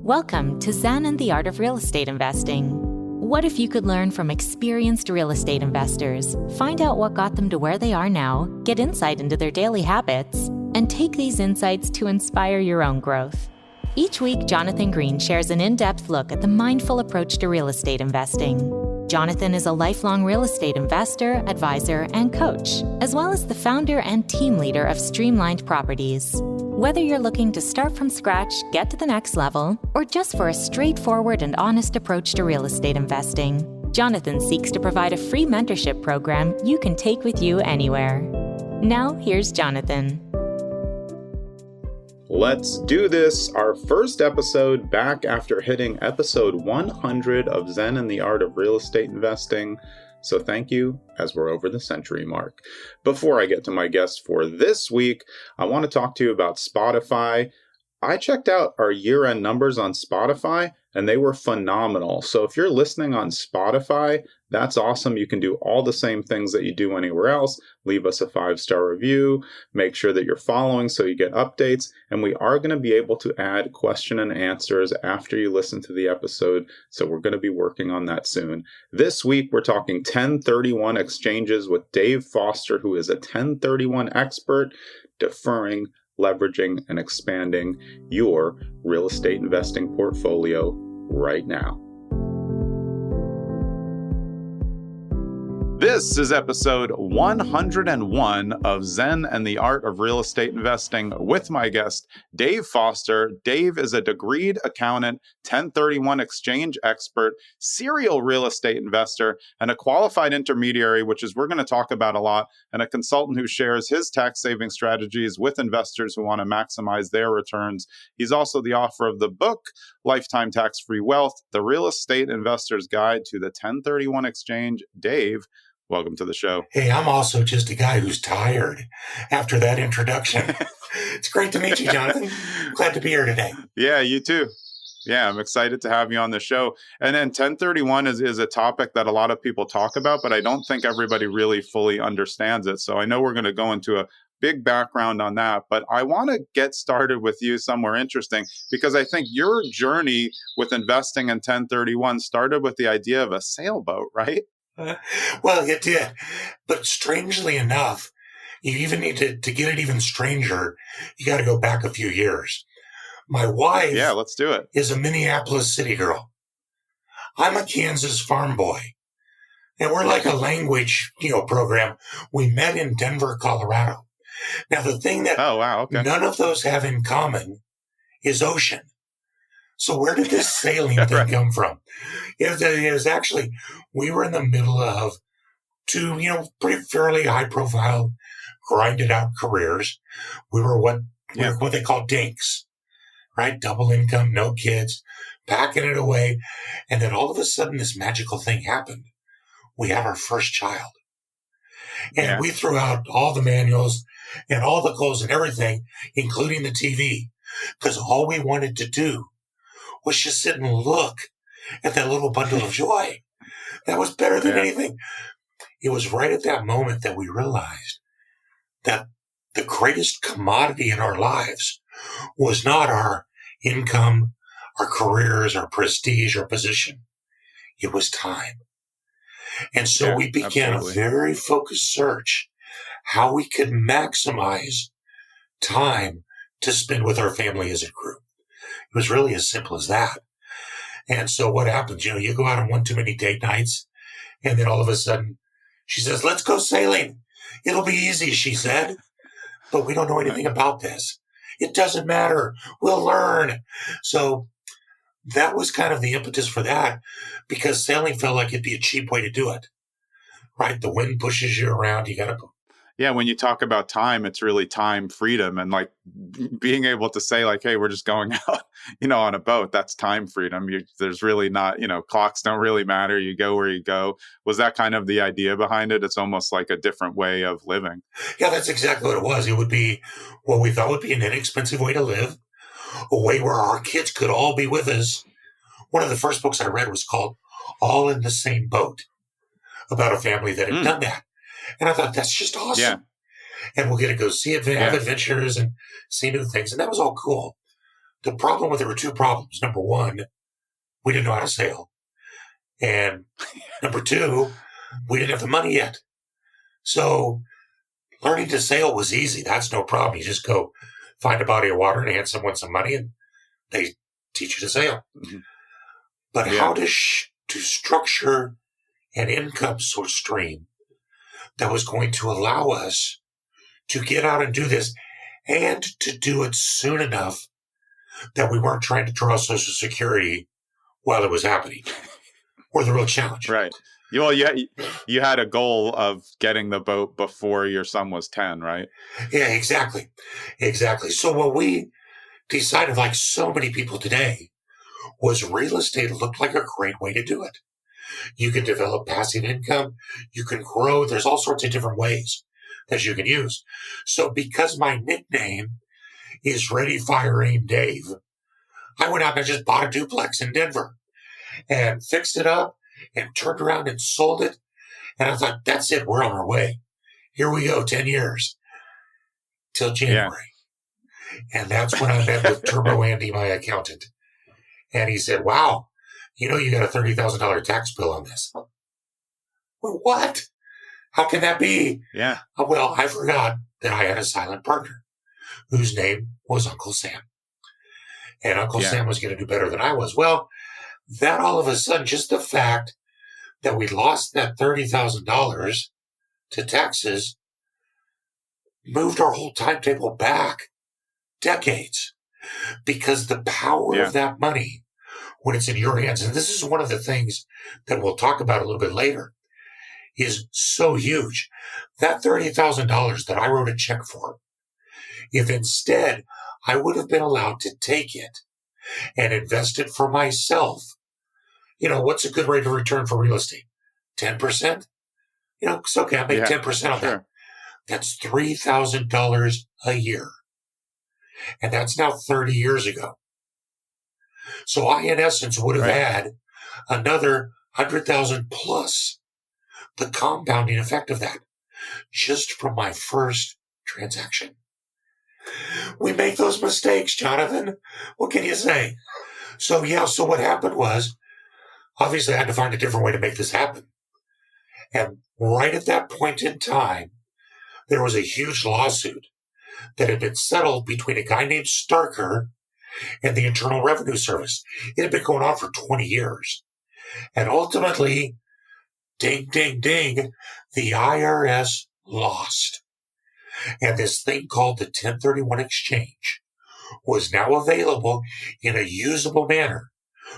Welcome to Zen and the Art of Real Estate Investing. What if you could learn from experienced real estate investors, find out what got them to where they are now, get insight into their daily habits, and take these insights to inspire your own growth? Each week, Jonathan Green shares an in-depth look at the mindful approach to real estate investing. Jonathan is a lifelong real estate investor, advisor, and coach, as well as the founder and team leader of Streamlined Properties. Whether you're looking to start from scratch, get to the next level, or just for a straightforward and honest approach to real estate investing, Jonathan seeks to provide a free mentorship program you can take with you anywhere. Now, here's Jonathan. Let's do this. Our first episode back after hitting episode 100 of Zen and the Art of Real Estate Investing. So thank you, as we're over the century mark. Before I get to my guest for this week, I want to talk to you about Spotify. I checked out our year-end numbers on Spotify, and they were phenomenal. So if you're listening on Spotify, that's awesome. You can do all the same things that you do anywhere else. Leave us a 5-star review. Make sure that you're following so you get updates. And we are going to be able to add question and answers after you listen to the episode. So we're going to be working on that soon. This week, we're talking 1031 exchanges with Dave Foster, who is a 1031 expert, deferring, leveraging, and expanding your real estate investing portfolio right now. This is episode 101 of Zen and the Art of Real Estate Investing with my guest, Dave Foster. Dave is a degreed accountant, 1031 exchange expert, serial real estate investor, and a qualified intermediary, which is we're going to talk about a lot, and a consultant who shares his tax-saving strategies with investors who want to maximize their returns. He's also the author of the book, Lifetime Tax-Free Wealth, The Real Estate Investor's Guide to the 1031 Exchange. Dave, welcome to the show. Hey, I'm also just a guy who's tired after that introduction. It's great to meet you, Jonathan. Glad to be here today. Yeah, you too. Yeah, I'm excited to have you on the show. And then 1031 is a topic that a lot of people talk about, but I don't think everybody really fully understands it. So I know we're going to go into a big background on that, but I want to get started with you somewhere interesting, because I think your journey with investing in 1031 started with the idea of a sailboat, right? Well, it did. But strangely enough, you even need to get it even stranger, you got to go back a few years. My wife let's do it. Is a Minneapolis city girl. I'm a Kansas farm boy. And we're like a language, program. We met in Denver, Colorado. Now, the thing that none of those have in common is ocean. So where did this sailing thing come from? It was actually, we were in the middle of two, pretty fairly high profile, grinded out careers. We were what they call dinks, right? Double income, no kids, packing it away. And then all of a sudden this magical thing happened. We had our first child. And we threw out all the manuals and all the clothes and everything, including the TV, because all we wanted to do was just sit and look at that little bundle of joy. That was better than anything. It was right at that moment that we realized that the greatest commodity in our lives was not our income, our careers, our prestige, our position. It was time. And so we began a very focused search how we could maximize time to spend with our family as a group. It was really as simple as that. And so what happens, you go out on one too many date nights, and then all of a sudden she says, let's go sailing. It'll be easy, she said. But we don't know anything about this. It doesn't matter. We'll learn. So that was kind of the impetus for that, because sailing felt like it'd be a cheap way to do it, right? The wind pushes you around. You got to Yeah, when you talk about time, it's really time freedom, and like being able to say like, hey, we're just going out, on a boat. That's time freedom. There's really not, clocks don't really matter. You go where you go. Was that kind of the idea behind it? It's almost like a different way of living. Yeah, that's exactly what it was. It would be what we thought would be an inexpensive way to live, a way where our kids could all be with us. One of the first books I read was called All in the Same Boat, about a family that had done that. And I thought, that's just awesome. Yeah. And we'll get to go see have adventures and see new things. And that was all cool. The problem with it were two problems. Number one, we didn't know how to sail. And number two, we didn't have the money yet. So learning to sail was easy. That's no problem. You just go find a body of water and hand someone some money and they teach you to sail. Mm-hmm. But how to structure an income source stream that was going to allow us to get out and do this and to do it soon enough that we weren't trying to draw Social Security while it was happening, were the real challenge. Right. Well, you had a goal of getting the boat before your son was 10, right? Yeah, exactly. Exactly. So what we decided, like so many people today, was real estate looked like a great way to do it. You can develop passive income. You can grow. There's all sorts of different ways that you can use. So because my nickname is Ready, Fire, Aim Dave, I went out and I just bought a duplex in Denver and fixed it up and turned around and sold it. And I thought, that's it. We're on our way. Here we go, 10 years till January. Yeah. And that's when I met with Turbo Andy, my accountant. And he said, wow, you got a $30,000 tax bill on this. Well, what? How can that be? Yeah. Well, I forgot that I had a silent partner whose name was Uncle Sam. And Uncle Sam was going to do better than I was. Well, that all of a sudden, just the fact that we lost that $30,000 to taxes moved our whole timetable back decades, because the power of that money when it's in your hands, and this is one of the things that we'll talk about a little bit later, is so huge. That $30,000 that I wrote a check for, if instead I would have been allowed to take it and invest it for myself, what's a good rate of return for real estate? 10%? It's okay, I make 10% on that. That's $3,000 a year. And that's now 30 years ago. So I, in essence, would have had another 100,000 plus the compounding effect of that just from my first transaction. We make those mistakes, Jonathan. What can you say? So what happened was, obviously I had to find a different way to make this happen. And right at that point in time, there was a huge lawsuit that had been settled between a guy named Starker and the Internal Revenue Service. It had been going on for 20 years. And ultimately, ding, ding, ding, the IRS lost. And this thing called the 1031 exchange was now available in a usable manner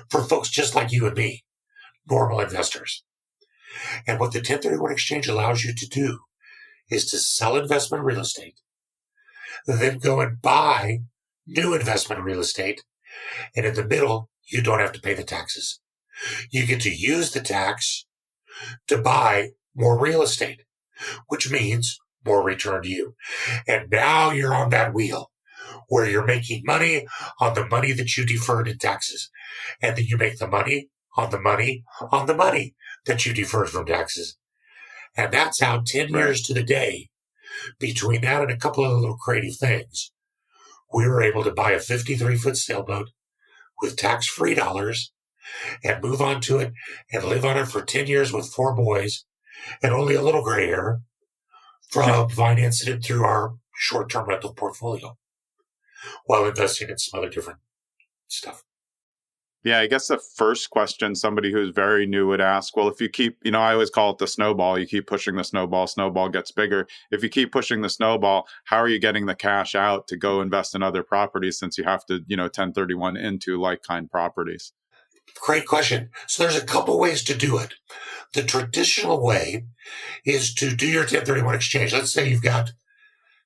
for folks just like you and me, normal investors. And what the 1031 exchange allows you to do is to sell investment real estate, then go and buy new investment real estate. And in the middle, you don't have to pay the taxes. You get to use the tax to buy more real estate, which means more return to you. And now you're on that wheel where you're making money on the money that you deferred in taxes. And then you make the money on the money on the money that you deferred from taxes. And that's how 10 years to the day, between that and a couple of little creative things, we were able to buy a 53-foot sailboat with tax-free dollars and move on to it and live on it for 10 years with 4 boys and only a little gray hair from financing it through our short-term rental portfolio while investing in some other different stuff. Yeah, I guess the first question somebody who's very new would ask, well, if you keep, I always call it the snowball. You keep pushing the snowball gets bigger. If you keep pushing the snowball, how are you getting the cash out to go invest in other properties since you have to, 1031 into like-kind properties? Great question. So there's a couple ways to do it. The traditional way is to do your 1031 exchange. Let's say you've got,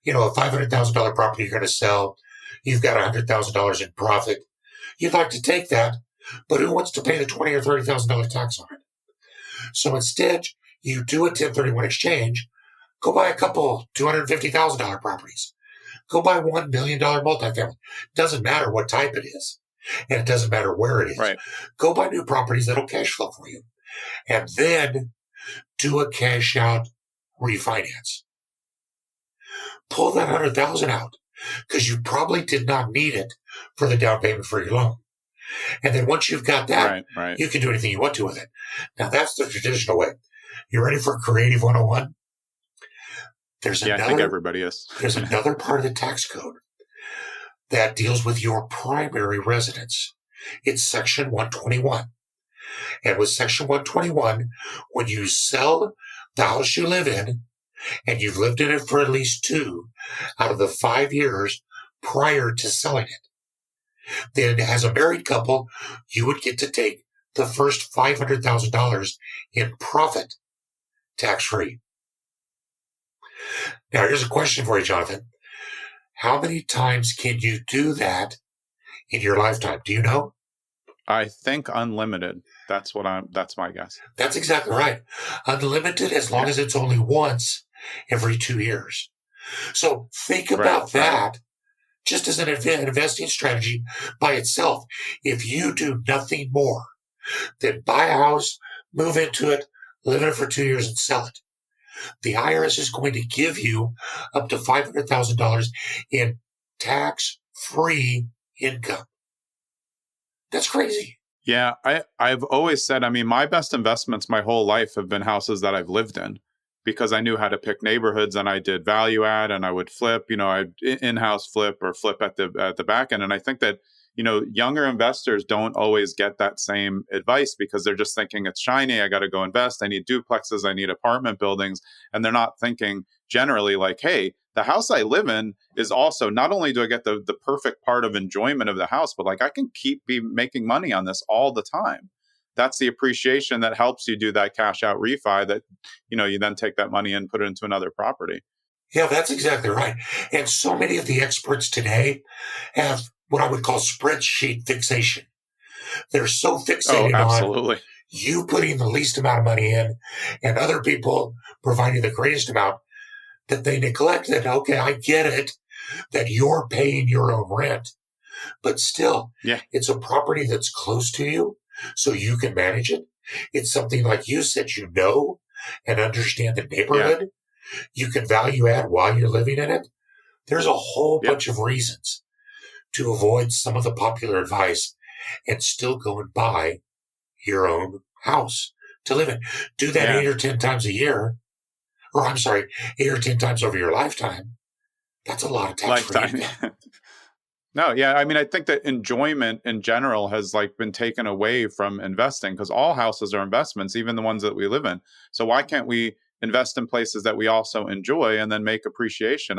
a $500,000 property you're going to sell. You've got $100,000 in profit. You'd like to take that, but who wants to pay the $20,000 or $30,000 tax on it? So instead, you do a 1031 exchange. Go buy a couple $250,000 properties. Go buy $1 million multifamily. Doesn't matter what type it is, and it doesn't matter where it is. Right. Go buy new properties that'll cash flow for you, and then do a cash out refinance. Pull that $100,000 out because you probably did not need it for the down payment for your loan. And then once you've got that, right. you can do anything you want to with it. Now, that's the traditional way. You ready for Creative 101? I think everybody is. There's another part of the tax code that deals with your primary residence. It's Section 121. And with Section 121, when you sell the house you live in, and you've lived in it for at least 2 out of the 5 years prior to selling it, then as a married couple, you would get to take the first $500,000 in profit tax-free. Now, here's a question for you, Jonathan. How many times can you do that in your lifetime? Do you know? I think unlimited. That's my guess. That's exactly right. Unlimited as long as it's only once every 2 years. So think about that just as an investing strategy by itself. If you do nothing more than buy a house, move into it, live in it for 2 years and sell it, the IRS is going to give you up to $500,000 in tax-free income. That's crazy. Yeah, I've always said, my best investments my whole life have been houses that I've lived in, because I knew how to pick neighborhoods, and I did value add, and I would flip, I'd in-house flip or flip at the back end. And I think that, younger investors don't always get that same advice because they're just thinking it's shiny. I got to go invest. I need duplexes. I need apartment buildings. And they're not thinking generally like, hey, the house I live in is also, not only do I get the perfect part of enjoyment of the house, but like I can be making money on this all the time. That's the appreciation that helps you do that cash out refi that, you then take that money and put it into another property. Yeah, that's exactly right. And so many of the experts today have what I would call spreadsheet fixation. They're so fixated on you putting the least amount of money in and other people providing the greatest amount that they neglect that, okay, I get it, that you're paying your own rent, but still, it's a property that's close to you, so you can manage it. It's something like you said, and understand the neighborhood. You can value add while you're living in it. There's a whole bunch of reasons to avoid some of the popular advice and still go and buy your own house to live in. Do that 8 or 10 times a year, 8 or 10 times over your lifetime. That's a lot of tax-free. No, I think that enjoyment in general has been taken away from investing, because all houses are investments, even the ones that we live in. So why can't we invest in places that we also enjoy and then make appreciation?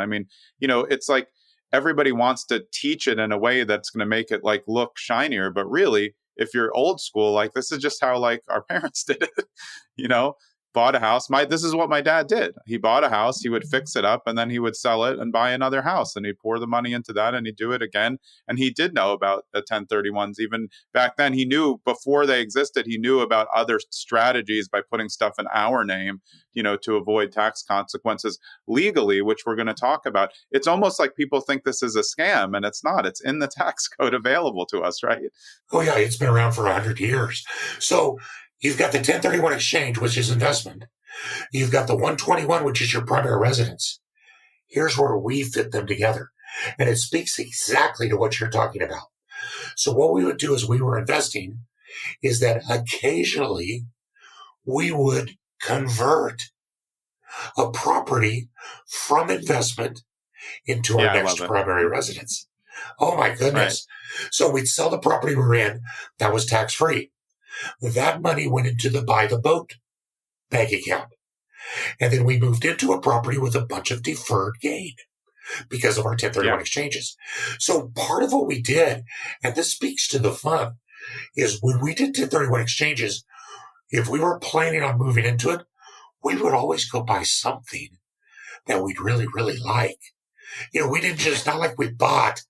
It's like everybody wants to teach it in a way that's going to make it look shinier. But really, if you're old school, this is just how our parents did it, bought a house. This is what my dad did. He bought a house, he would fix it up, and then he would sell it and buy another house, and he'd pour the money into that, and he'd do it again. And he did know about the 1031s. Even back then, he knew, before they existed, he knew about other strategies by putting stuff in our name, to avoid tax consequences legally, which we're going to talk about. It's almost like people think this is a scam, and it's not. It's in the tax code available to us, right? Oh, yeah. It's been around for 100 years. So you've got the 1031 exchange, which is investment. You've got the 121, which is your primary residence. Here's where we fit them together. And it speaks exactly to what you're talking about. So what we would do as we were investing is that occasionally we would convert a property from investment into our next primary residence. Oh, my goodness. Right. So we'd sell the property we're in. That was tax-free. That money went into the buy the boat bank account. And then we moved into a property with a bunch of deferred gain because of our 1031 exchanges. So part of what we did, and this speaks to the fun, is when we did 1031 exchanges, if we were planning on moving into it, we would always go buy something that we'd really, really like. We didn't just, not like we bought,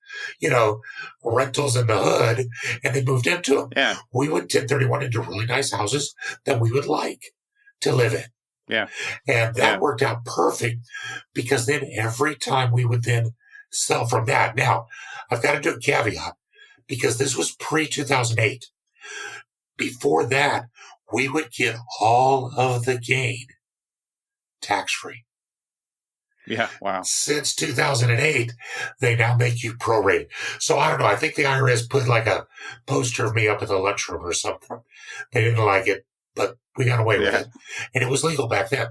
rentals in the hood and then moved into them. Yeah. We would 1031 into really nice houses that we would like to live in. Yeah. And that worked out perfect, because then every time we would then sell from that. Now, I've got to do a caveat, because this was pre-2008. Before that, we would get all of the gain tax-free. Yeah, wow. Since 2008, they now make you prorate. So I don't know. I think the IRS put like a poster of me up in the lunchroom or something. They didn't like it, but we got away with it. And it was legal back then.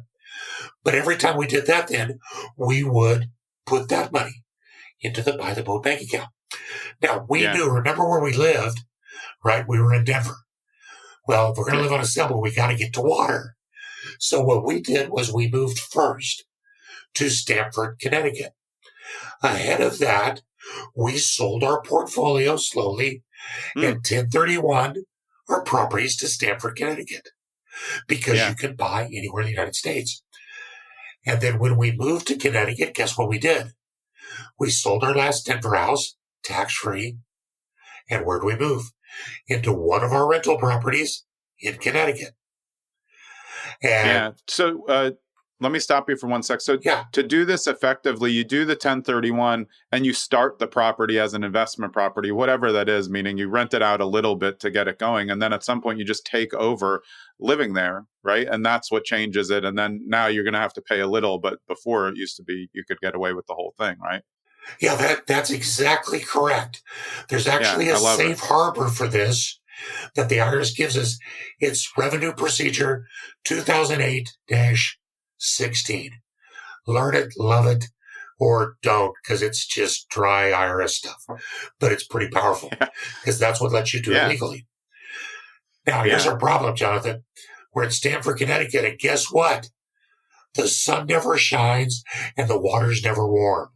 But every time we did that, then we would put that money into the Buy the Boat bank account. Now, we knew, remember where we lived, right? We were in Denver. Well, if we're going to live on a sailboat, we got to get to water. So what we did was we moved first to Stamford, Connecticut. Ahead of that, we sold our portfolio slowly and 1031 our properties to Stamford, Connecticut, because you can buy anywhere in the United States. And then when we moved to Connecticut, guess what we did? We sold our last Denver house, tax-free. And where'd we move? Into one of our rental properties in Connecticut. And So let me stop you for 1 sec. So to do this effectively, you do the 1031 and you start the property as an investment property, whatever that is, meaning you rent it out a little bit to get it going. And then at some point you just take over living there, right? And that's what changes it. And then now you're going to have to pay a little, but before it used to be, you could get away with the whole thing, right? Yeah, that's exactly correct. There's actually a safe harbor for this that the IRS gives us. It's Revenue Procedure 2008-16. Learn it, love it, or don't, because it's just dry IRS stuff. But it's pretty powerful because that's what lets you do it legally. Now, here's our problem, Jonathan. We're in Stamford, Connecticut, and guess what? The sun never shines and the water's never warm.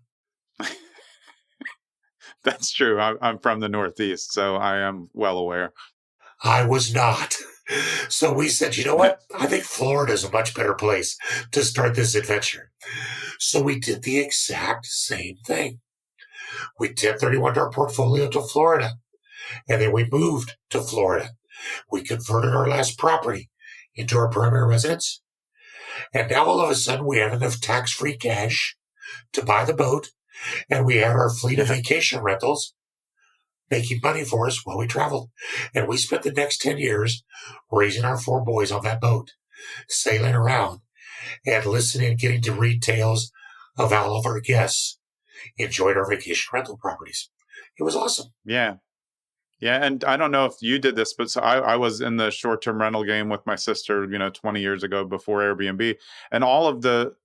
That's true. I'm from the Northeast, so I am well aware. I was not. So we said, you know what? I think Florida is a much better place to start this adventure. So we did the exact same thing. We 1031'd our portfolio to Florida, and then we moved to Florida. We converted our last property into our primary residence, and now all of a sudden we have enough tax-free cash to buy the boat, and we had our fleet of vacation rentals making money for us while we traveled. And we spent the next 10 years raising our 4 boys on that boat, sailing around and listening and getting to read tales of how all of our guests enjoyed our vacation rental properties. It was awesome. Yeah. Yeah. And I don't know if you did this, but so I was in the short-term rental game with my sister, 20 years ago before Airbnb, and all of the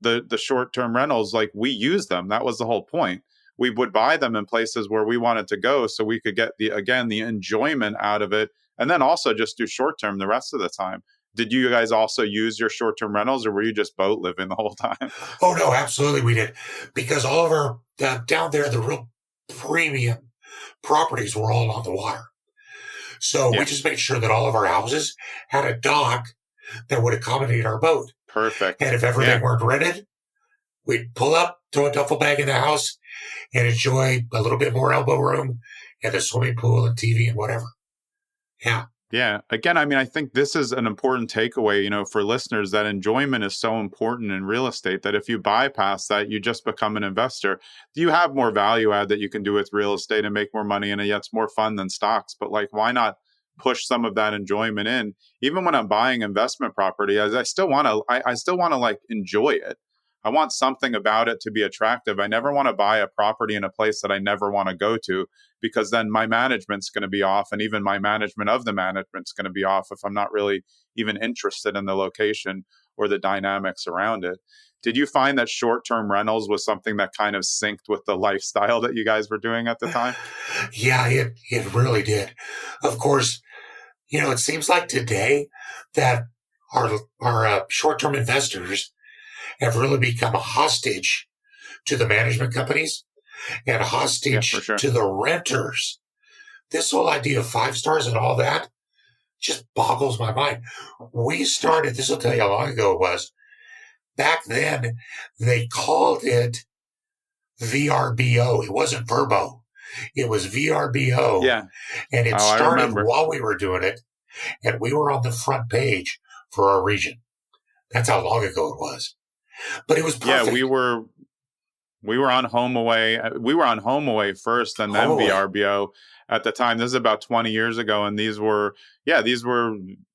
short-term rentals, like we used them. That was the whole point. We would buy them in places where we wanted to go so we could get the enjoyment out of it. And then also just do short-term the rest of the time. Did you guys also use your short-term rentals, or were you just boat living the whole time? Oh, no, absolutely we did. Because all of our, down there, the real premium properties were all on the water. So we just made sure that all of our houses had a dock that would accommodate our boat. Perfect. And if ever they weren't rented, we'd pull up, throw a duffel bag in the house, and enjoy a little bit more elbow room and the swimming pool and TV and whatever. Yeah. Yeah. Again, I mean, I think this is an important takeaway, for listeners, that enjoyment is so important in real estate that if you bypass that, you just become an investor. You have more value add that you can do with real estate and make more money in it. Yeah, it's more fun than stocks, but why not push some of that enjoyment in? Even when I'm buying investment property, I still want to enjoy it. I want something about it to be attractive. I never want to buy a property in a place that I never want to go to, because then my management's going to be off, and even my management of the management's going to be off if I'm not really even interested in the location or the dynamics around it. Did you find that short-term rentals was something that kind of synced with the lifestyle that you guys were doing at the time? Yeah, it really did. Of course, it seems like today that our short-term investors have really become a hostage to the management companies and a hostage to the renters. This whole idea of 5 stars and all that just boggles my mind. We started, this will tell you how long ago it was. Back then, they called it VRBO. It wasn't Verbo. It was VRBO. Yeah. And it started while we were doing it, and we were on the front page for our region. That's how long ago it was. But it was perfect. Yeah, We were on HomeAway. We were on HomeAway first, and then VRBO at the time. This is about 20 years ago, and these were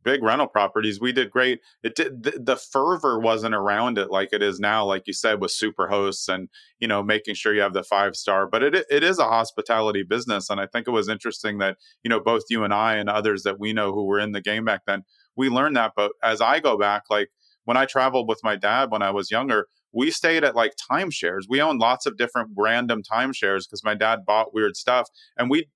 big rental properties. We did great. The fervor wasn't around it like it is now, like you said, with super hosts and making sure you have the 5-star. But it is a hospitality business, and I think it was interesting that both you and I and others that we know who were in the game back then, we learned that. But as I go back, like when I traveled with my dad when I was younger, we stayed at like timeshares. We owned lots of different random timeshares because my dad bought weird stuff. And we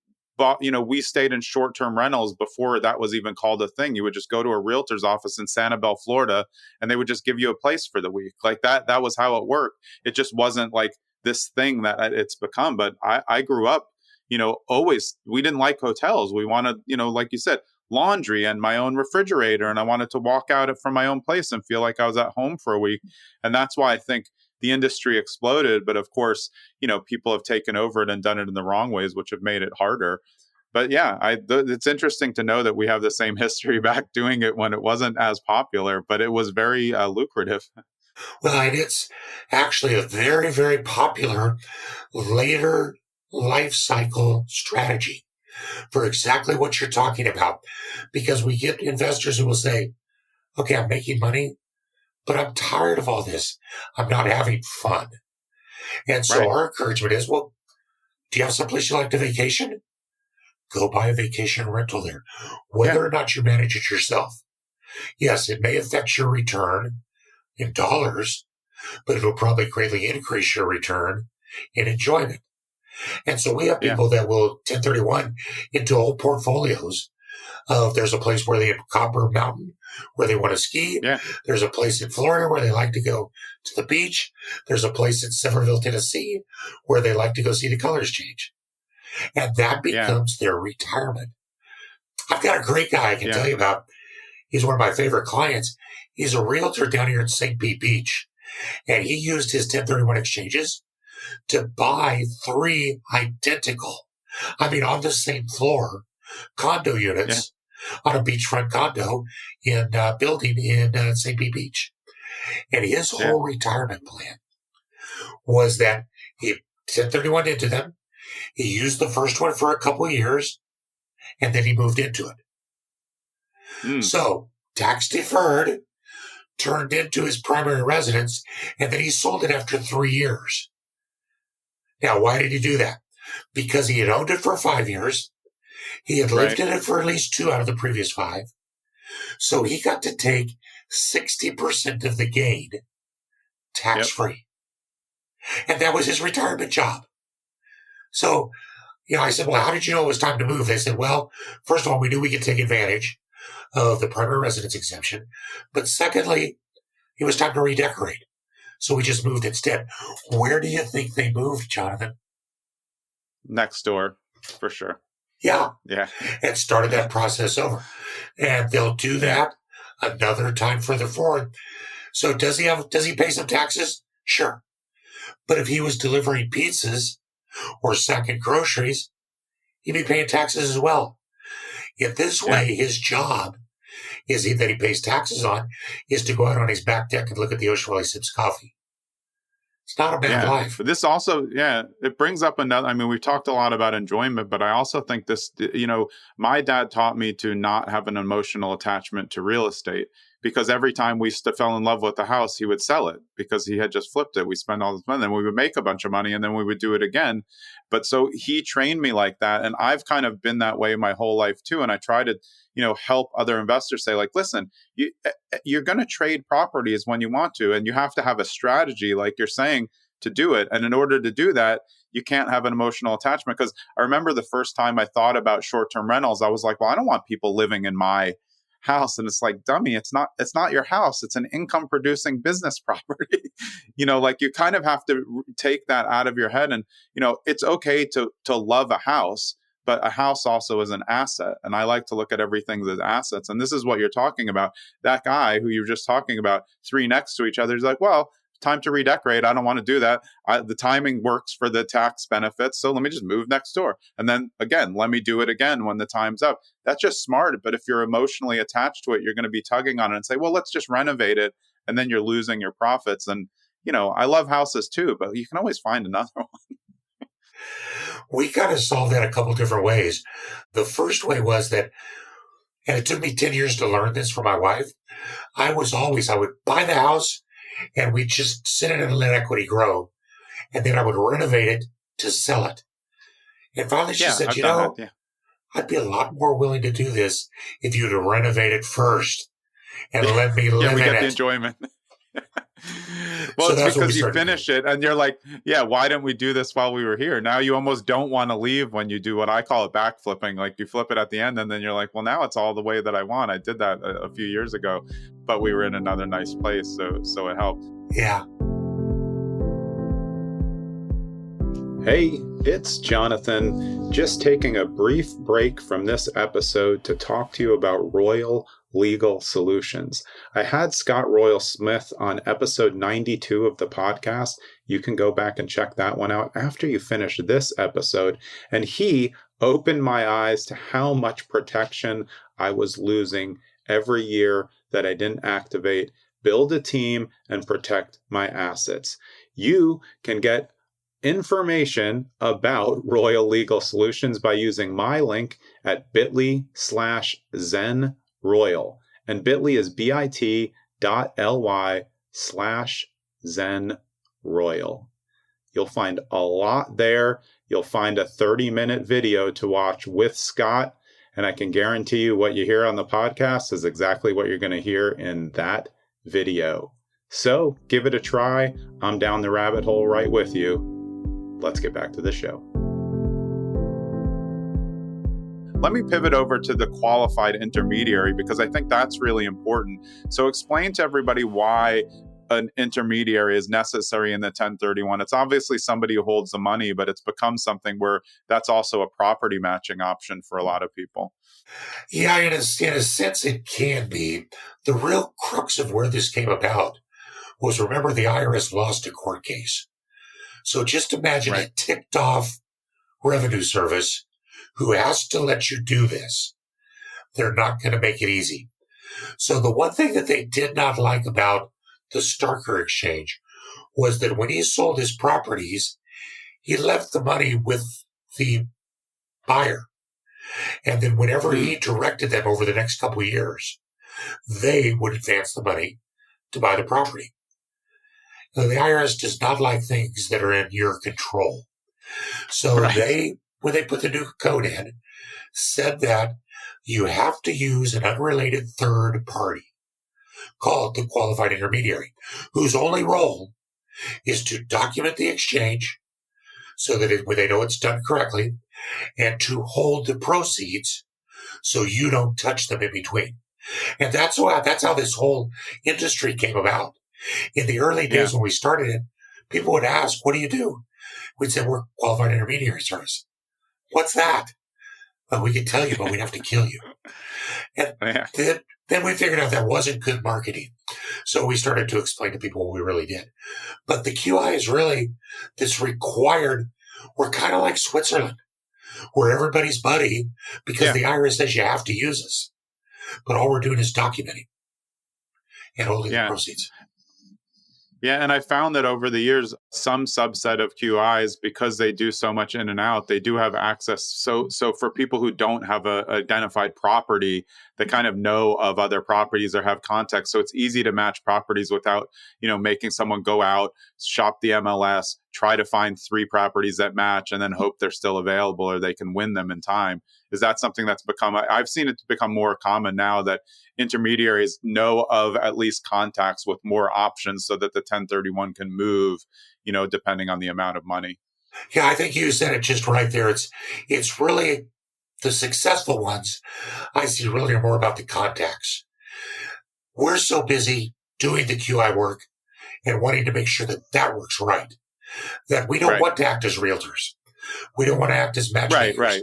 stayed in short-term rentals before that was even called a thing. You would just go to a realtor's office in Sanibel, Florida, and they would just give you a place for the week. Like that was how it worked. It just wasn't like this thing that it's become. But I grew up, always, we didn't like hotels. We wanted, like you said, laundry and my own refrigerator, and I wanted to walk out from my own place and feel like I was at home for a week. And that's why I think the industry exploded. But of course, people have taken over it and done it in the wrong ways, which have made it harder. But yeah, it's interesting to know that we have the same history back doing it when it wasn't as popular, but it was very lucrative. Well, and it's actually a very, very popular later life cycle strategy for exactly what you're talking about. Because we get investors who will say, okay, I'm making money, but I'm tired of all this. I'm not having fun. And so our encouragement is, well, do you have someplace you like to vacation? Go buy a vacation rental there, whether or not you manage it yourself. Yes, it may affect your return in dollars, but it'll probably greatly increase your return in enjoyment. And so we have people that will 1031 into whole portfolios of there's a place where they have Copper Mountain where they want to ski. Yeah. There's a place in Florida where they like to go to the beach. There's a place in Sevierville, Tennessee where they like to go see the colors change. And that becomes their retirement. I've got a great guy I can tell you about. He's one of my favorite clients. He's a realtor down here in St. Pete Beach. And he used his 1031 exchanges to buy 3 identical, on the same floor, condo units on a beachfront condo in a building in St. Pete Beach. And his whole retirement plan was that he 1031 into them. He used the first one for a couple of years, and then he moved into it. So tax deferred, turned into his primary residence, and then he sold it after 3 years. Now, why did he do that? Because he had owned it for 5 years. He had lived in it for at least 2 out of the previous 5. So he got to take 60% of the gain tax-free. And that was his retirement job. So, I said, well, how did you know it was time to move? They said, well, first of all, we knew we could take advantage of the primary residence exemption. But secondly, it was time to redecorate. So we just moved instead. Where do you think they moved, Jonathan? Next door, for sure. Yeah. And started that process over. And they'll do that another time further forward. So does he pay some taxes? Sure. But if he was delivering pizzas or sacking groceries, he'd be paying taxes as well. In this way, his job that he pays taxes on is to go out on his back deck and look at the ocean while he sips coffee. It's not a bad life. But this also, it brings up another, we've talked a lot about enjoyment, but I also think this, my dad taught me to not have an emotional attachment to real estate, because every time we fell in love with the house, he would sell it because he had just flipped it. We spent all this money, then we would make a bunch of money, and then we would do it again. But so he trained me like that. And I've kind of been that way my whole life too. And I try to, help other investors say, like, listen, you're going to trade properties when you want to, and you have to have a strategy, like you're saying, to do it. And in order to do that, you can't have an emotional attachment. Because I remember the first time I thought about short-term rentals, I was like, well, I don't want people living in my house. And it's like, dummy, it's not your house. It's an income producing business property. Like you kind of have to take that out of your head. And, it's okay to love a house, but a house also is an asset. And I like to look at everything as assets. And this is what you're talking about. That guy who you were just talking about, 3 next to each other, is like, well, time to redecorate. I don't want to do that. The timing works for the tax benefits. So let me just move next door. And then again, let me do it again when the time's up. That's just smart. But if you're emotionally attached to it, you're going to be tugging on it and say, well, let's just renovate it. And then you're losing your profits. And, I love houses too, but you can always find another one. We kind of solved that a couple different ways. The first way was that, and it took me 10 years to learn this from my wife, I would buy the house and we'd just sit in it and let equity grow. And then I would renovate it to sell it. And finally she said, I'd be a lot more willing to do this if you'd renovate it first and let me live in it. Yeah, we get the enjoyment. Well, so it's because you finish it and you're like, why didn't we do this while we were here? Now you almost don't want to leave when you do what I call it backflipping. Like you flip it at the end and then you're like, well, now it's all the way that I want. I did that a few years ago, but we were in another nice place. So it helped. Yeah. Hey, it's Jonathan, just taking a brief break from this episode to talk to you about Royal Legal Solutions. I had Scott Royal Smith on episode 92 of the podcast. You can go back and check that one out after you finish this episode. And he opened my eyes to how much protection I was losing every year that I didn't activate, build a team, and protect my assets. You can get information about Royal Legal Solutions by using my link at bit.ly/ZenRoyal. And bit.ly is bit.ly/ZenRoyal. You'll find a lot there. You'll find a 30-minute video to watch with Scott. And I can guarantee you what you hear on the podcast is exactly what you're going to hear in that video. So give it a try. I'm down the rabbit hole right with you. Let's get back to the show. Let me pivot over to the qualified intermediary because I think that's really important. So explain to everybody why an intermediary is necessary in the 1031. It's obviously somebody who holds the money, but it's become something where that's also a property matching option for a lot of people. Yeah, in a sense it can be. The real crux of where this came about was, remember, the IRS lost a court case. So just imagine a ticked off revenue service who has to let you do this. They're not going to make it easy. So the one thing that they did not like about the Starker exchange was that when he sold his properties, he left the money with the buyer. And then whenever he directed them over the next couple of years, they would advance the money to buy the property. Now, the IRS does not like things that are in your control. So when they put the new code in, said that you have to use an unrelated third party called the qualified intermediary, whose only role is to document the exchange so that they know it's done correctly, and to hold the proceeds so you don't touch them in between. And that's how this whole industry came about. In the early days when we started it, people would ask, what do you do? We'd say, we're qualified intermediary service. What's that? Well, we could tell you, but we'd have to kill you. And then we figured out that wasn't good marketing. So we started to explain to people what we really did. But the QI is really this required, we're kind of like Switzerland. We're everybody's buddy because the IRS says you have to use us. But all we're doing is documenting and holding the proceeds. Yeah, and I found that over the years, some subset of QIs, because they do so much in and out, they do have access. So for people who don't have a identified property, they kind of know of other properties or have context. So it's easy to match properties without, making someone go out, shop the MLS, try to find 3 properties that match, and then hope they're still available or they can win them in time. Is that something that's become, I've seen it become more common now that intermediaries know of at least contacts with more options so that the 1031 can move, depending on the amount of money. Yeah, I think you said it just right there. It's really the successful ones I see really are more about the contacts. We're so busy doing the QI work and wanting to make sure that works right, that we don't want to act as realtors. We don't want to act as matchmakers. Right.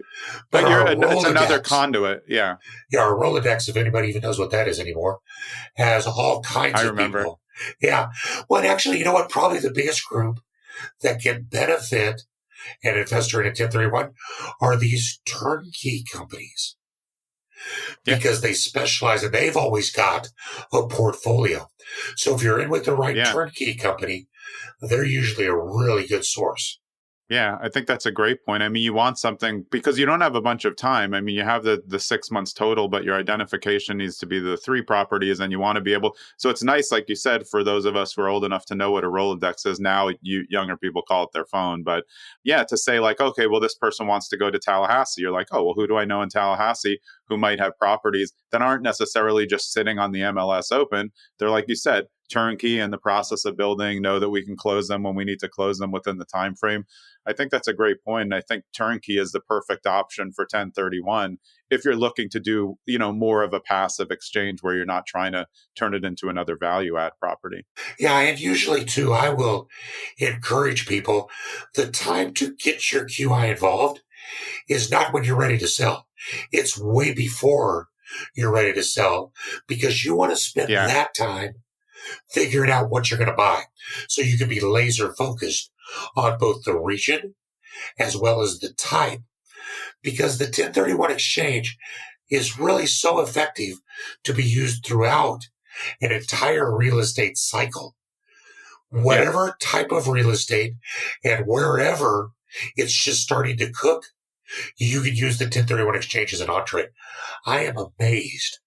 But it's another conduit. Yeah. Yeah. Our Rolodex, if anybody even knows what that is anymore, has all kinds of people. Yeah. Well, actually, you know what? Probably the biggest group that can benefit an investor in a 1031 are these turnkey companies. Because they specialize and they've always got a portfolio. So if you're in with the right turnkey company, they're usually a really good source. Yeah, I think that's a great point. I mean, you want something because you don't have a bunch of time. I mean, you have the 6 months total, but your identification needs to be the 3 properties, and you want to be able. So it's nice, like you said, for those of us who are old enough to know what a Rolodex is. Now, you younger people call it their phone, but yeah, to say like, okay, well, this person wants to go to Tallahassee. You're like, oh, well, who do I know in Tallahassee who might have properties that aren't necessarily just sitting on the MLS open? They're like you said, turnkey in the process of building. Know that we can close them when we need to close them within the time frame. I think that's a great point. And I think turnkey is the perfect option for 1031 if you're looking to do, more of a passive exchange where you're not trying to turn it into another value add property. Yeah, and usually too, I will encourage people, the time to get your QI involved is not when you're ready to sell. It's way before you're ready to sell, because you want to spend that time figuring out what you're going to buy. So you can be laser focused on both the region as well as the type, because the 1031 exchange is really so effective to be used throughout an entire real estate cycle. Whatever type of real estate and wherever it's just starting to cook, you can use the 1031 exchange as an entree. I am amazed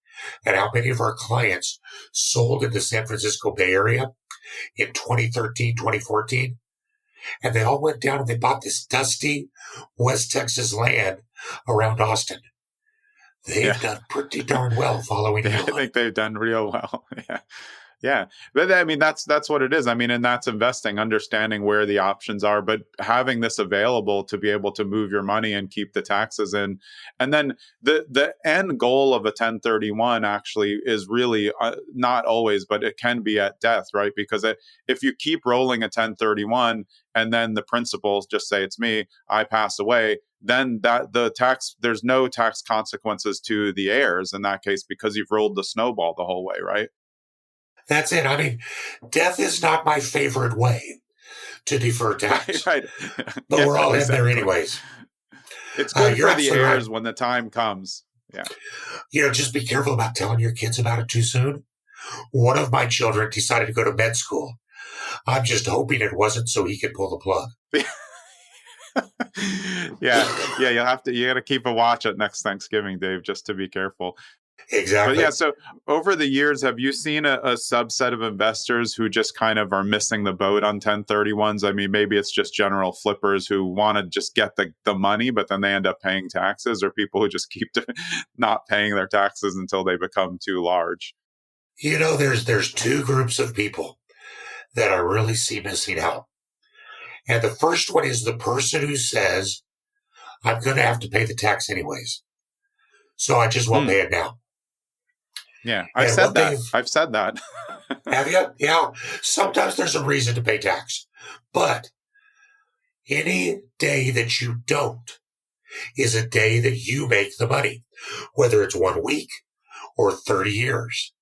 at how many of our clients sold in the San Francisco Bay Area in 2013, 2014. And they all went down and they bought this dusty West Texas land around Austin. They've done pretty darn well following you. I think they've done real well. Yeah. But I mean, that's what it is. I mean, and that's investing, understanding where the options are, but having this available to be able to move your money and keep the taxes in. And then the end goal of a 1031 actually is really not always, but it can be at death, right? Because if you keep rolling a 1031 and then the principals just say, it's me, I pass away, then there's no tax consequences to the heirs in that case, because you've rolled the snowball the whole way, right? That's it. I mean, death is not my favorite way to defer tax. Right. But we're all in there anyways. It's good for the heirs when the time comes. Yeah. Just be careful about telling your kids about it too soon. One of my children decided to go to med school. I'm just hoping it wasn't so he could pull the plug. Yeah. You got to keep a watch at next Thanksgiving, Dave, just to be careful. Exactly. But so over the years, have you seen a subset of investors who just kind of are missing the boat on 1031s? I mean, maybe it's just general flippers who want to just get the money, but then they end up paying taxes, or people who just keep not paying their taxes until they become too large. There's 2 groups of people that I really see missing out. And the first one is the person who says, I'm going to have to pay the tax anyways, so I just won't pay it now. Yeah, I've said that. Have you? Yeah. Sometimes there's a reason to pay tax. But any day that you don't is a day that you make the money, whether it's 1 week or 30 years.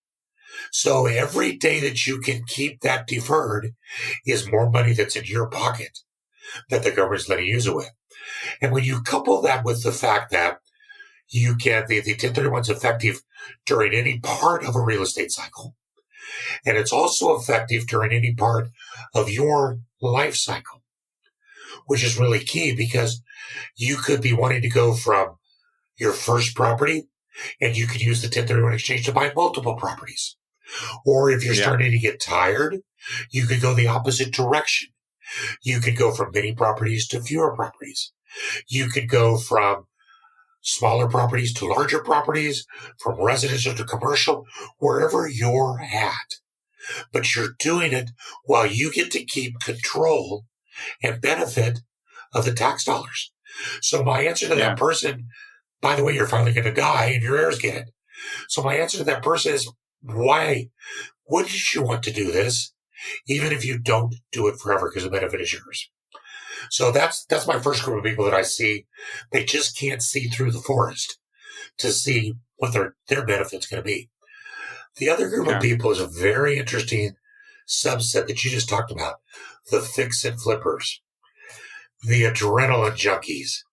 So every day that you can keep that deferred is more money that's in your pocket that the government's letting you use it with. And when you couple that with the fact that you can, the 1031 is effective during any part of a real estate cycle. And it's also effective during any part of your life cycle, which is really key, because you could be wanting to go from your first property and you could use the 1031 exchange to buy multiple properties. Or if you're starting to get tired, you could go the opposite direction. You could go from many properties to fewer properties. You could go from smaller properties to larger properties, from residential to commercial, wherever you're at. But you're doing it while you get to keep control and benefit of the tax dollars. So my answer to that person, by the way, you're finally going to die and your heirs get it. So my answer to that person is, why wouldn't you want to do this, even if you don't do it forever, because the benefit is yours? So that's my first group of people that I see. They just can't see through the forest to see what their benefit's going to be. The other group of people is a very interesting subset that you just talked about, the fix and flippers, the adrenaline junkies.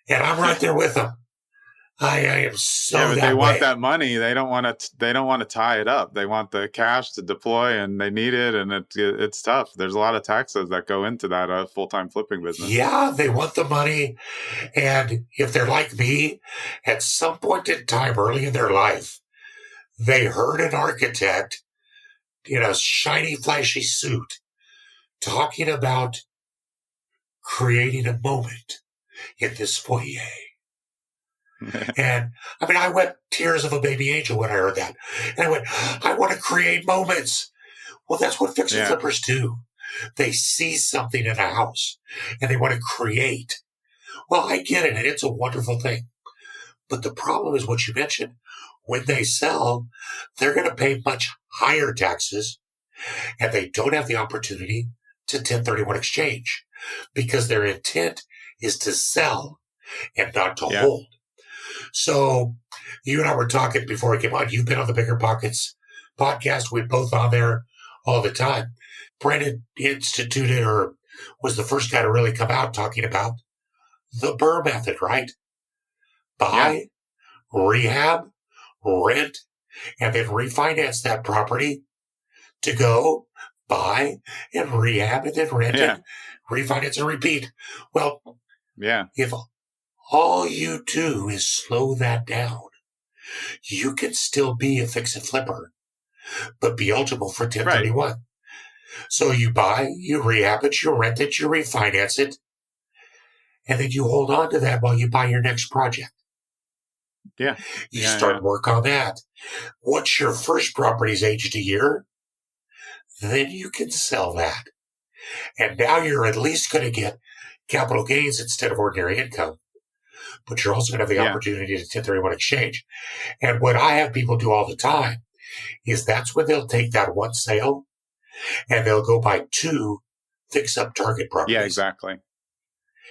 And I'm right there with them. I am so Yeah, but that they want way. that money. They don't want to. They don't want to tie it up. They want the cash to deploy, and they need it. And it's tough. There's a lot of taxes that go into that full-time flipping business. Yeah, they want the money. And if they're like me, at some point in time early in their life, they heard an architect in a shiny, flashy suit talking about creating a moment in this foyer. And I mean, I went tears of a baby angel when I heard that. And I went, I want to create moments. Well, that's what fix and flippers do. They see something in a house and they want to create. Well, I get it, and it's a wonderful thing. But the problem is what you mentioned. When they sell, they're going to pay much higher taxes, and they don't have the opportunity to 1031 exchange because their intent is to sell and not to hold. So you and I were talking before we came on. You've been on the Bigger Pockets podcast. We're both on there all the time. Brendan instituted or was the first guy to really come out talking about the BRRRR method, right? Buy, rehab, rent, and then refinance that property to go buy and rehab and then rent it, refinance and repeat. Well, if all you do is slow that down, you can still be a fix and flipper, but be eligible for 1031. Right. So you buy, you rehab it, you rent it, you refinance it, and then you hold on to that while you buy your next project. Yeah. You start work on that. Once your first property's aged a year, then you can sell that. And now you're at least going to get capital gains instead of ordinary income. But you're also going to have the opportunity to 1031 exchange. And what I have people do all the time is that's when they'll take that one sale and they'll go buy 2 fix-up target properties. Yeah, exactly.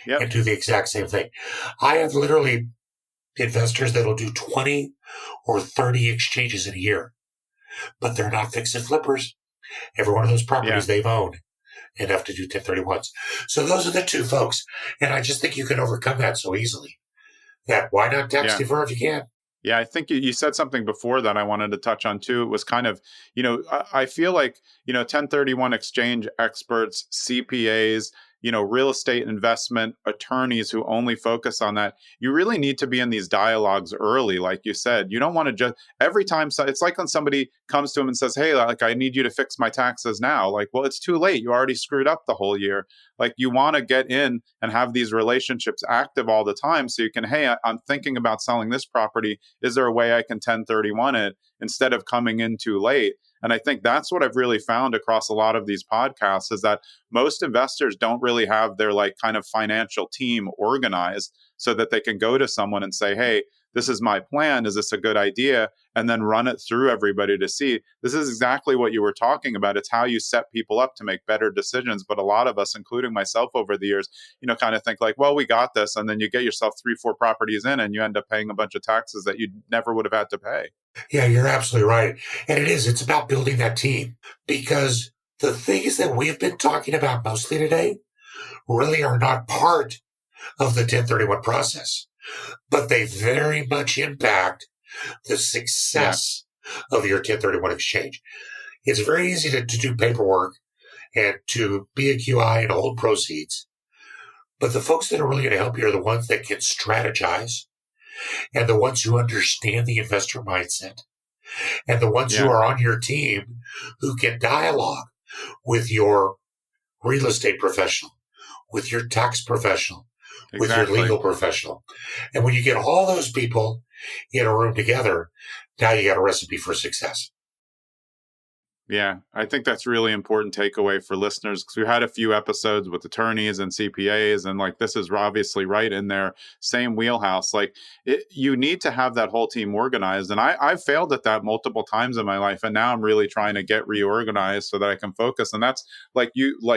Yep. And do the exact same thing. I have literally investors that'll do 20 or 30 exchanges in a year, but they're not fix and flippers. Every one of those properties they've owned enough to do 1031s. So those are the 2 folks. And I just think you can overcome that so easily. That why not tax defer if you can? Yeah, I think you said something before that I wanted to touch on too. It was kind of, I feel like, 1031 exchange experts, CPAs, real estate investment attorneys who only focus on that. You really need to be in these dialogues early. Like you said, you don't want to just every time. It's like when somebody comes to him and says, hey, like, I need you to fix my taxes now. Like, well, it's too late. You already screwed up the whole year. Like, you want to get in and have these relationships active all the time. So you can, hey, I'm thinking about selling this property. Is there a way I can 1031 it instead of coming in too late? And I think that's what I've really found across a lot of these podcasts is that most investors don't really have their like kind of financial team organized so that they can go to someone and say, hey, this is my plan. Is this a good idea? And then run it through everybody to see. This is exactly what you were talking about. It's how you set people up to make better decisions. But a lot of us, including myself over the years, kind of think like, well, we got this. And then you get yourself 3-4 properties in and you end up paying a bunch of taxes that you never would have had to pay. Yeah, you're absolutely right. And it's about building that team because the things that we've been talking about mostly today really are not part of the 1031 process, but they very much impact the success of your 1031 exchange. It's very easy to do paperwork and to be a QI and hold proceeds. But the folks that are really going to help you are the ones that can strategize and the ones who understand the investor mindset and the ones who are on your team who can dialogue with your real estate professional, with your tax professional, with your legal professional. And when you get all those people in a room together, now you got a recipe for success. Yeah, I think that's really important takeaway for listeners because we had a few episodes with attorneys and CPAs and like this is obviously right in their same wheelhouse. Like you need to have that whole team organized. And I've failed at that multiple times in my life. And now I'm really trying to get reorganized so that I can focus. And that's like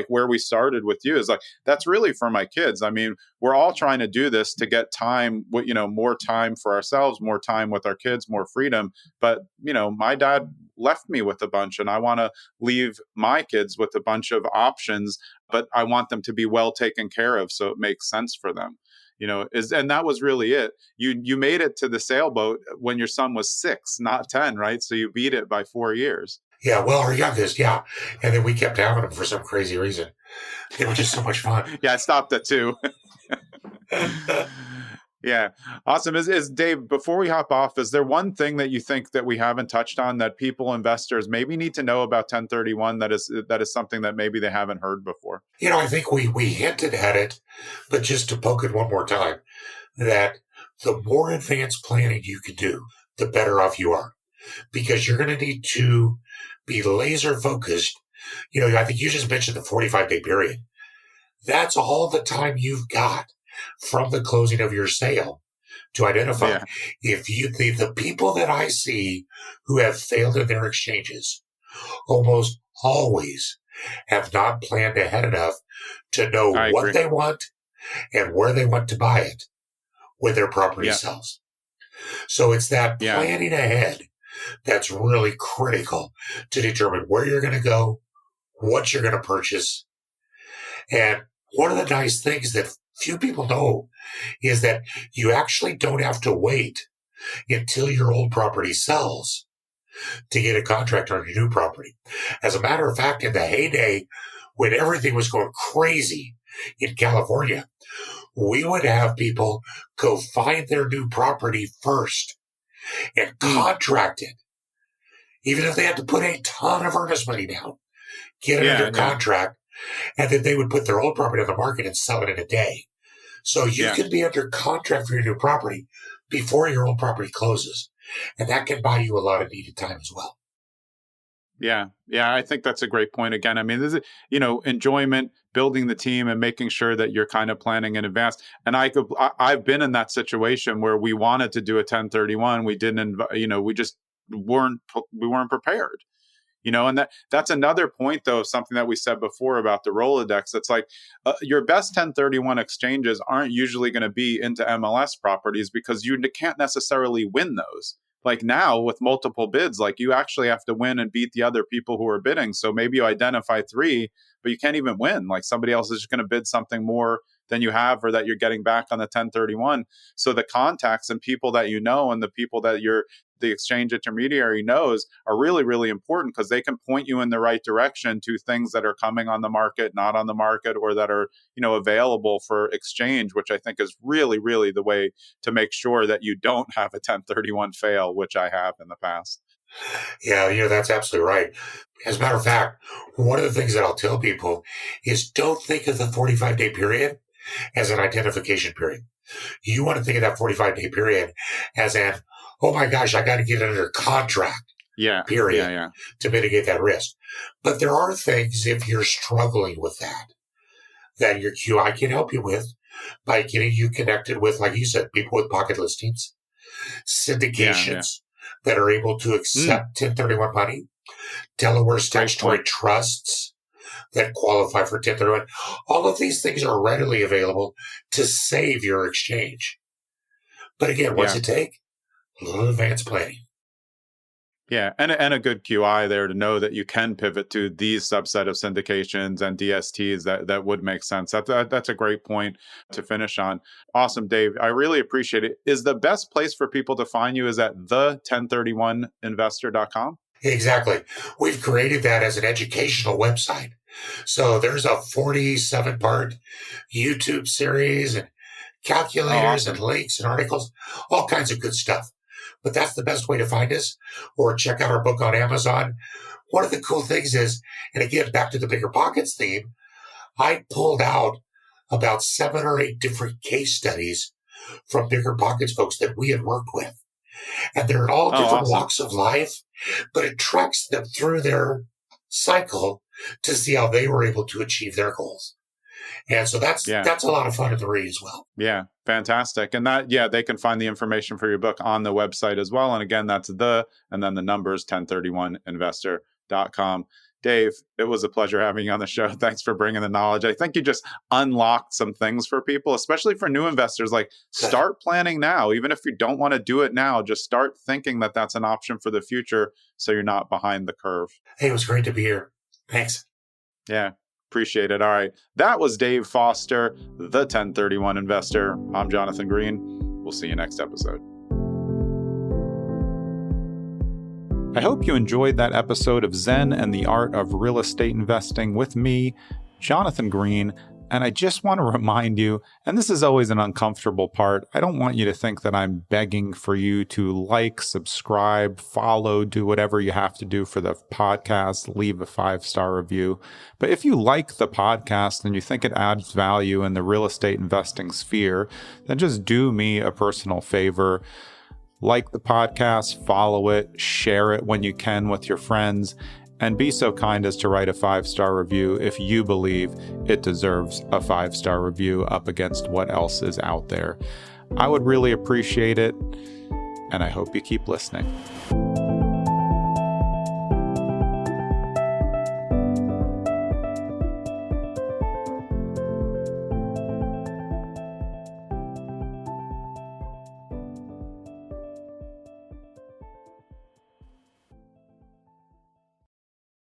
where we started with you is like, that's really for my kids. I mean, we're all trying to do this to get time, more time for ourselves, more time with our kids, more freedom. But, my dad left me with a bunch and I want to leave my kids with a bunch of options, but I want them to be well taken care of so it makes sense for them. and that was really it. You made it to the sailboat when your son was 6, not 10, right? So you beat it by 4 years. Yeah, well, our youngest, yeah. And then we kept having them for some crazy reason. They were just so much fun. Yeah, I stopped at 2. Yeah. Awesome. Is Dave, before we hop off, is there one thing that you think that we haven't touched on that investors maybe need to know about 1031 that is something that maybe they haven't heard before? I think we hinted at it, but just to poke it one more time, that the more advanced planning you can do, the better off you are. Because you're going to need to be laser focused. I think you just mentioned the 45-day period. That's all the time you've got from the closing of your sale to identify if the people that I see who have failed in their exchanges almost always have not planned ahead enough to know what they want and where they want to buy it when their property sells. So it's that planning ahead that's really critical to determine where you're going to go, what you're going to purchase. And one of the nice things that few people know is that you actually don't have to wait until your old property sells to get a contract on your new property. As a matter of fact, in the heyday, when everything was going crazy in California, we would have people go find their new property first and contract it, even if they had to put a ton of earnest money down, get it under contract, and then they would put their old property on the market and sell it in a day. So you can be under contract for your new property before your old property closes. And that can buy you a lot of needed time as well. Yeah. Yeah. I think that's a great point. Again, I mean, this is, enjoyment, building the team and making sure that you're kind of planning in advance. And I've been in that situation where we wanted to do a 1031. We didn't, we just weren't prepared. And that's another point, though, of something that we said before about the Rolodex. It's like your best 1031 exchanges aren't usually going to be into MLS properties because you can't necessarily win those. Like now with multiple bids, like you actually have to win and beat the other people who are bidding. So maybe you identify 3, but you can't even win. Like somebody else is just going to bid something more than you have or that you're getting back on the 1031. So the contacts and people that and the people that the exchange intermediary knows are really, really important because they can point you in the right direction to things that are coming on the market, not on the market, or that are, available for exchange, which I think is really, really the way to make sure that you don't have a 1031 fail, which I have in the past. Yeah, that's absolutely right. As a matter of fact, one of the things that I'll tell people is don't think of the 45-day period as an identification period. You want to think of that 45-day period as an, oh my gosh, I got to get it under contract period to mitigate that risk. But there are things, if you're struggling with that your QI can help you with by getting you connected with, like you said, people with pocket listings, syndications that are able to accept 1031 money, Delaware statutory trusts that qualify for 1031. All of these things are readily available to save your exchange. But again, what's it take? A little advanced planning. Yeah, and a good QI there to know that you can pivot to these subset of syndications and DSTs that would make sense. That's a great point to finish on. Awesome, Dave. I really appreciate it. Is the best place for people to find you is at the1031investor.com? Exactly. We've created that as an educational website. So there's a 47-part YouTube series and calculators and links and articles, all kinds of good stuff. But that's the best way to find us, or check out our book on Amazon. One of the cool things is, and again, back to the Bigger Pockets theme, I pulled out about 7 or 8 different case studies from Bigger Pockets folks that we had worked with. And they're in all different walks of life, but it tracks them through their cycle to see how they were able to achieve their goals. And so that's a lot of fun to read as well. Yeah, fantastic. And they can find the information for your book on the website as well. And again, that's and then the numbers 1031investor.com. Dave, it was a pleasure having you on the show. Thanks for bringing the knowledge. I think you just unlocked some things for people, especially for new investors. Like, start planning now. Even if you don't want to do it now, just start thinking that that's an option for the future so you're not behind the curve. Hey, it was great to be here. Thanks. Yeah. Appreciate it. All right. That was Dave Foster, the 1031 Investor. I'm Jonathan Green. We'll see you next episode. I hope you enjoyed that episode of Zen and the Art of Real Estate Investing with me, Jonathan Green. And I just want to remind you, and this is always an uncomfortable part, I don't want you to think that I'm begging for you to like, subscribe, follow, do whatever you have to do for the podcast, leave a 5-star review. But if you like the podcast and you think it adds value in the real estate investing sphere, then just do me a personal favor. Like the podcast, follow it, share it when you can with your friends, and be so kind as to write a 5-star review if you believe it deserves a 5-star review up against what else is out there. I would really appreciate it, and I hope you keep listening.